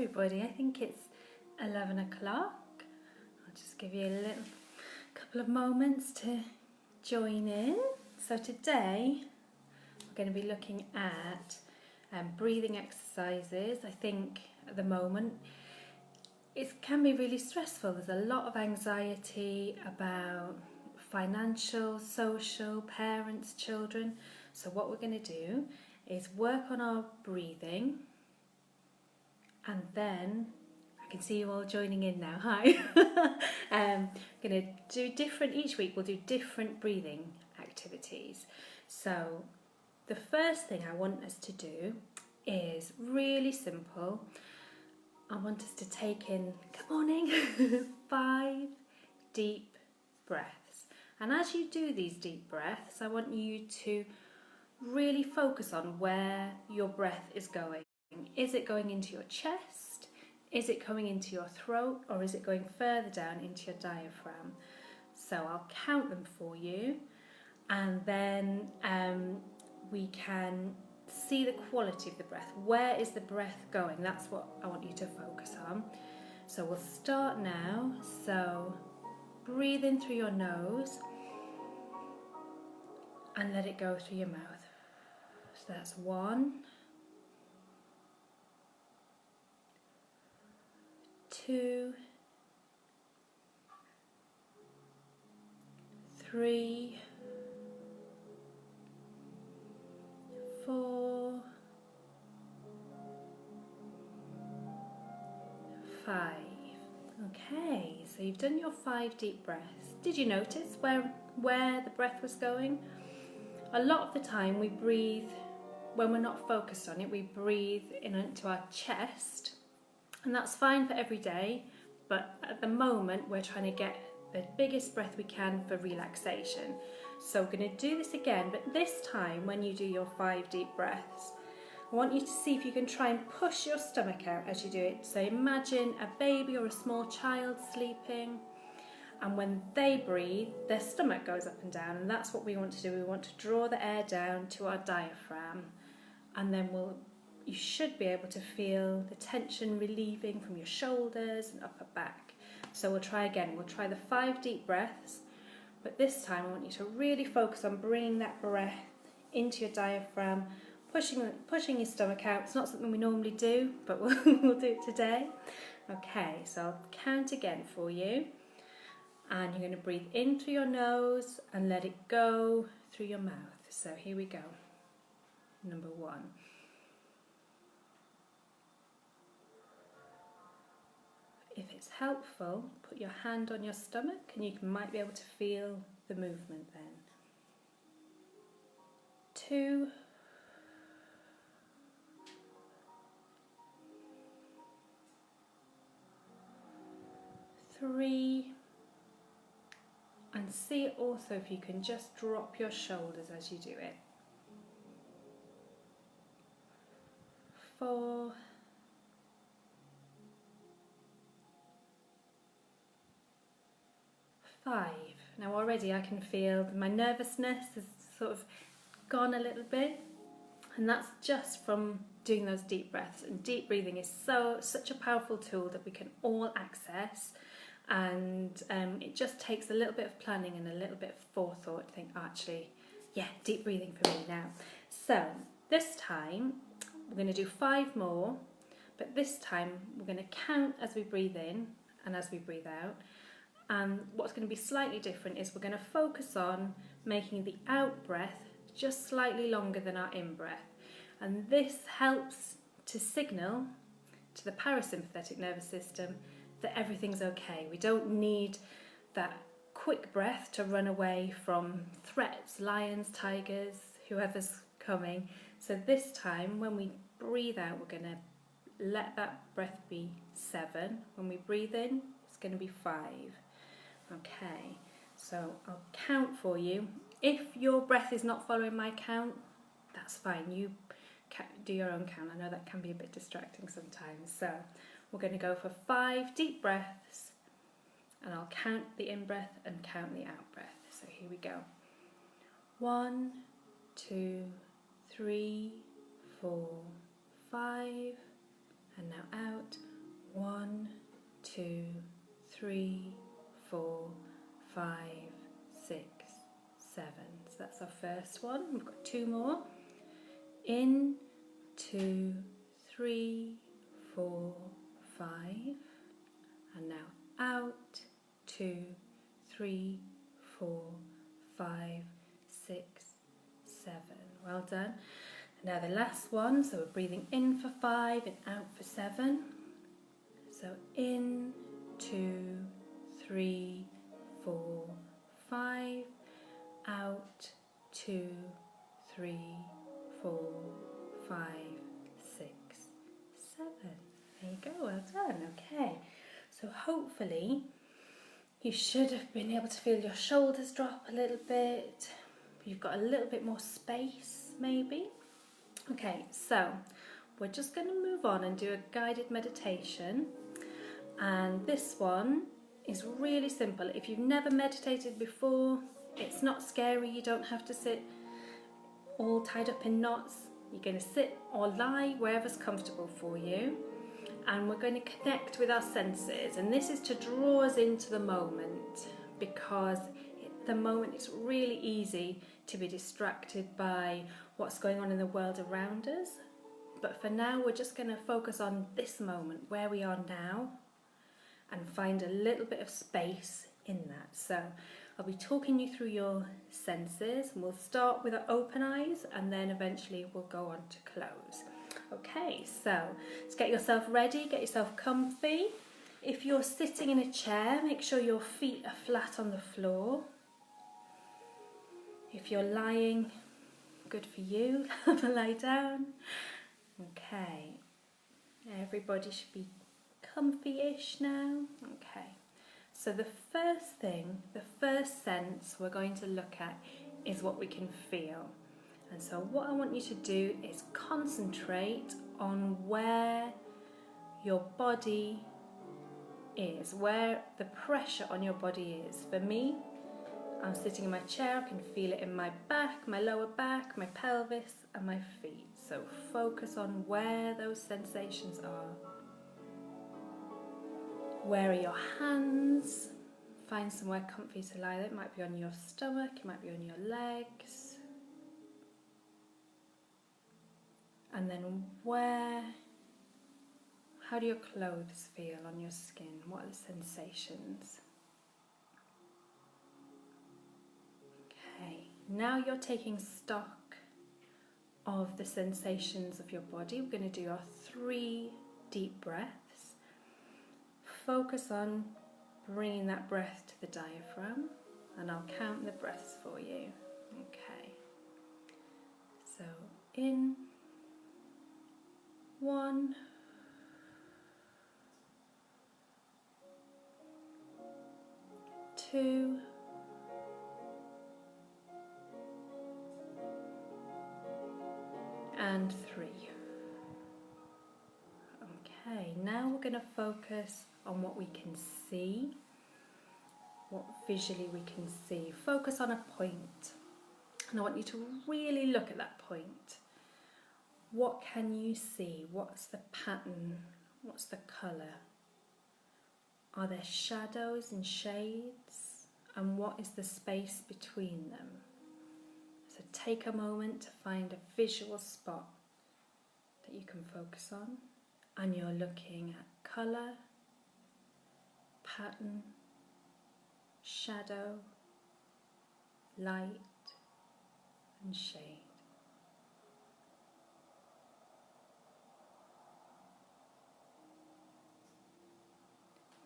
everybody, I think it's 11 o'clock. I'll just give you a little couple of moments to join in. So today we're going to be looking at breathing exercises. I think at the moment it can be really stressful. There's a lot of anxiety about financial, social, parents, children. So what we're going to do is work on our breathing, and then I can see you all joining in now. Hi. Going to do different, each week we'll do different breathing activities. So the first thing I want us to do is really simple. I want us to take in, good morning, 5 deep breaths. And as you do these deep breaths, I want you to really focus on where your breath is going. Is it going into your chest? Is it coming into your throat? Or is it going further down into your diaphragm? So I'll count them for you, and then we can see the quality of the breath. Where is the breath going? That's what I want you to focus on. So we'll start now. So breathe in through your nose and let it go through your mouth. So that's 1, 2, 3, 4, 5. Okay, so you've done your 5 deep breaths. Did you notice where the breath was going? A lot of the time we breathe, when we're not focused on it, we breathe into our chest, and that's fine for every day, but at the moment we're trying to get the biggest breath we can for relaxation. So we're going to do this again, but this time when you do your 5 deep breaths, I want you to see if you can try and push your stomach out as you do it. So imagine a baby or a small child sleeping, and when they breathe, their stomach goes up and down, and that's what we want to do. We want to draw the air down to our diaphragm, and then you should be able to feel the tension relieving from your shoulders and upper back. So we'll try again. We'll try the 5 deep breaths, but this time I want you to really focus on bringing that breath into your diaphragm, pushing your stomach out. It's not something we normally do, but we'll do it today. Okay, so I'll count again for you. And you're going to breathe in through your nose and let it go through your mouth. So here we go. Number 1. If it's helpful, put your hand on your stomach and you might be able to feel the movement then. 2. 3. And see also if you can just drop your shoulders as you do it. 4. 5. Now already I can feel my nervousness has sort of gone a little bit, and that's just from doing those deep breaths. And deep breathing is such a powerful tool that we can all access. And it just takes a little bit of planning and a little bit of forethought to think, actually, yeah, deep breathing for me now. So this time we're going to do 5 more, but this time we're going to count as we breathe in and as we breathe out. And what's going to be slightly different is we're going to focus on making the out breath just slightly longer than our in breath. And this helps to signal to the parasympathetic nervous system that everything's okay. We don't need that quick breath to run away from threats, lions, tigers, whoever's coming. So this time when we breathe out, we're going to let that breath be 7. When we breathe in, it's going to be 5. Okay, so I'll count for you. If your breath is not following my count, that's fine. You do your own count. I know that can be a bit distracting sometimes. So we're going to go for 5 deep breaths, and I'll count the in-breath and count the out-breath. So here we go. 1, 2, 3, 4, 5, and now out. 2, 3, 4, 5, 6, 7. So that's our first one. We've got 2 more. In, 2, 3, 4, 5. And now out, 2, 3, 4, 5, 6, 7. Well done. Now the last one, so we're breathing in for 5 and out for 7. So in, 2, 3, 4, 5. Out, 2, 3, 4, 5, 6, 7. There you go, well done. Okay, so hopefully you should have been able to feel your shoulders drop a little bit. You've got a little bit more space maybe. Okay, so we're just going to move on and do a guided meditation. And this one is really simple. If you've never meditated before, it's not scary. You don't have to sit all tied up in knots. You're going to sit or lie wherever's comfortable for you. And we're going to connect with our senses. And this is to draw us into the moment, because at the moment it's really easy to be distracted by what's going on in the world around us. But for now, we're just going to focus on this moment, where we are now, and find a little bit of space in that. So I'll be talking you through your senses, and we'll start with our open eyes and then eventually we'll go on to close. Okay, so let's get yourself ready, get yourself comfy. If you're sitting in a chair, make sure your feet are flat on the floor. If you're lying, good for you, lie down. Okay, everybody should be comfy-ish now. Okay, so the first sense we're going to look at is what we can feel. And so what I want you to do is concentrate on where your body is, where the pressure on your body is. For me, I'm sitting in my chair, I can feel it in my back, my lower back, my pelvis and my feet. So focus on where those sensations are. Where are your hands? Find somewhere comfy to lie there. It might be on your stomach, it might be on your legs. And then how do your clothes feel on your skin? What are the sensations? Okay, now you're taking stock of the sensations of your body. We're going to do our 3 deep breaths. Focus on bringing that breath to the diaphragm, and I'll count the breaths for you. Okay, so in, 1, 2, and 3. Okay, now we're going to focus on what we can see, what visually we can see. Focus on a point, and I want you to really look at that point. What can you see? What's the pattern? What's the colour? Are there shadows and shades? And what is the space between them? So take a moment to find a visual spot that you can focus on. And you're looking at colour, pattern, shadow, light and shade.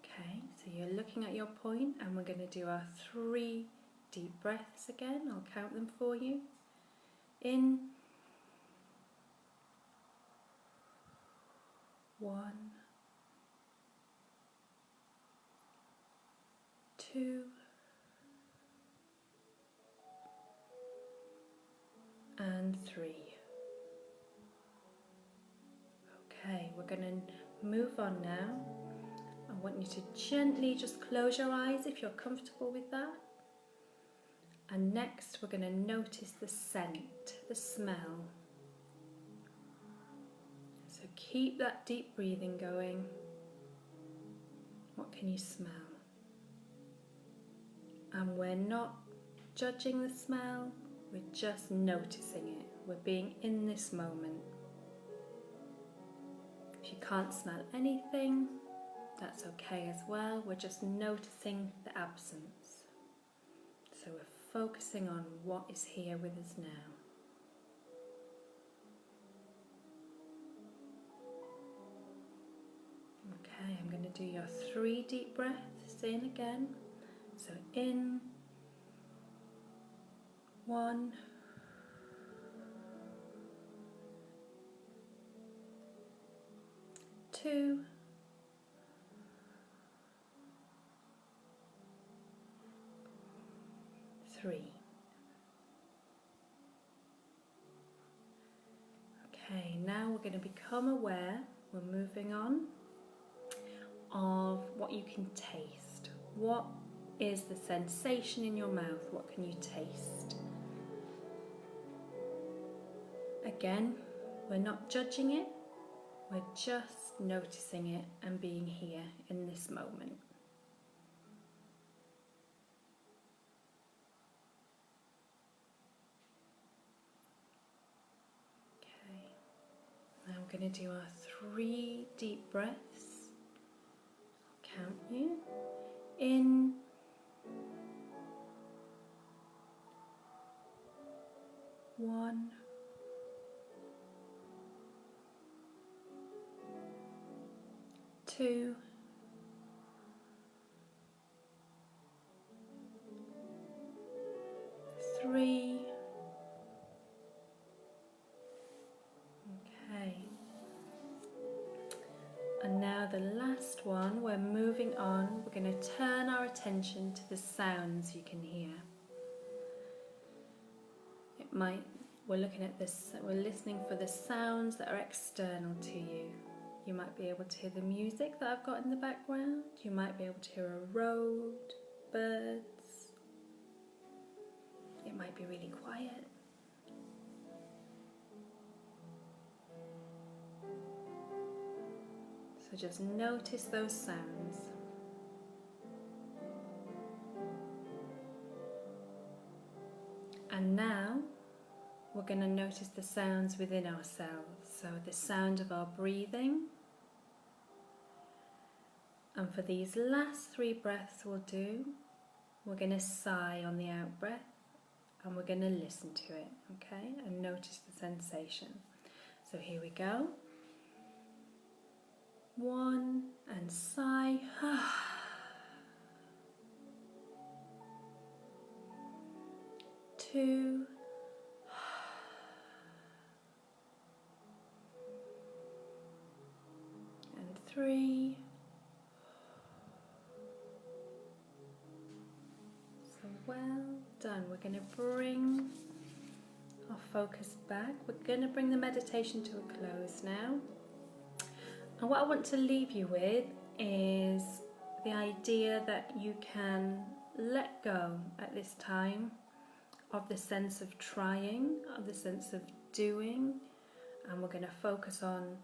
Okay, so you're looking at your point, and we're going to do our 3 deep breaths again. I'll count them for you. In, 1, 2, and 3. Okay, we're going to move on now. I want you to gently just close your eyes if you're comfortable with that. And next we're going to notice the scent, the smell. So keep that deep breathing going. What can you smell? And we're not judging the smell, we're just noticing it. We're being in this moment. If you can't smell anything, that's okay as well. We're just noticing the absence. So we're focusing on what is here with us now. Okay, I'm going to do your 3 deep breaths in again. So in, 1, 2, 3. Okay, now we're going to become aware, we're moving on, of what you can taste. What is the sensation in your mouth? What can you taste? Again, we're not judging it, we're just noticing it and being here in this moment. Okay, now I'm going to do our 3 deep breaths. Count you. In, 1, 2, 3. Okay. And now the last one, we're moving on. We're going to turn our attention to the sounds you can hear. We're looking at this, we're listening for the sounds that are external to you. You might be able to hear the music that I've got in the background. You might be able to hear a road, birds. It might be really quiet. So just notice those sounds. And now we're going to notice the sounds within ourselves. So the sound of our breathing. And for these last 3 breaths we'll do, we're going to sigh on the out breath and we're going to listen to it, okay? And notice the sensation. So here we go. 1 and sigh. 2. And 3. So well done. We're going to bring our focus back. We're going to bring the meditation to a close now. And what I want to leave you with is the idea that you can let go at this time of the sense of trying, of the sense of doing, and we're going to focus on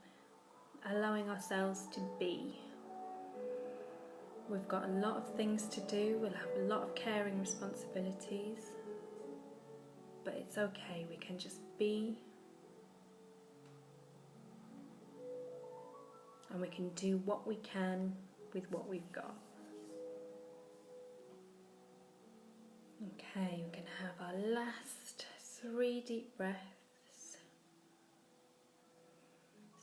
allowing ourselves to be. We've got a lot of things to do, we'll have a lot of caring responsibilities, but it's okay, we can just be. And we can do what we can with what we've got. Okay, we're going to have our last 3 deep breaths.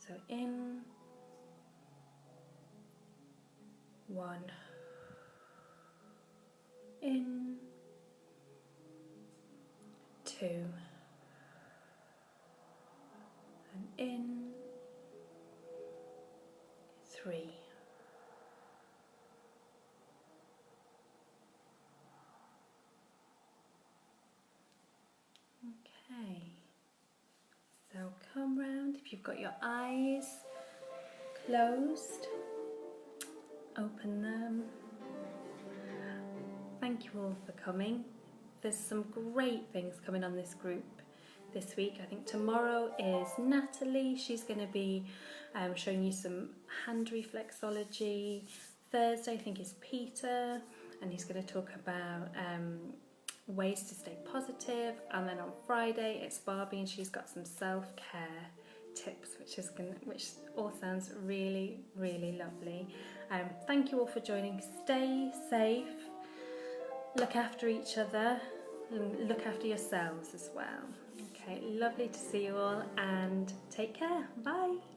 So in, 1, in, 2, and in, 3. Okay, so come round. If you've got your eyes closed, open them. Thank you all for coming. There's some great things coming on this group this week. I think tomorrow is Natalie. She's going to be showing you some hand reflexology, Thursday, I think, is Peter, and he's going to talk about ways to stay positive. And then on Friday it's Barbie, and she's got some self-care tips, which all sounds really, really lovely. Thank you all for joining. Stay safe, look after each other, and look after yourselves as well. Okay, lovely to see you all, and take care. Bye.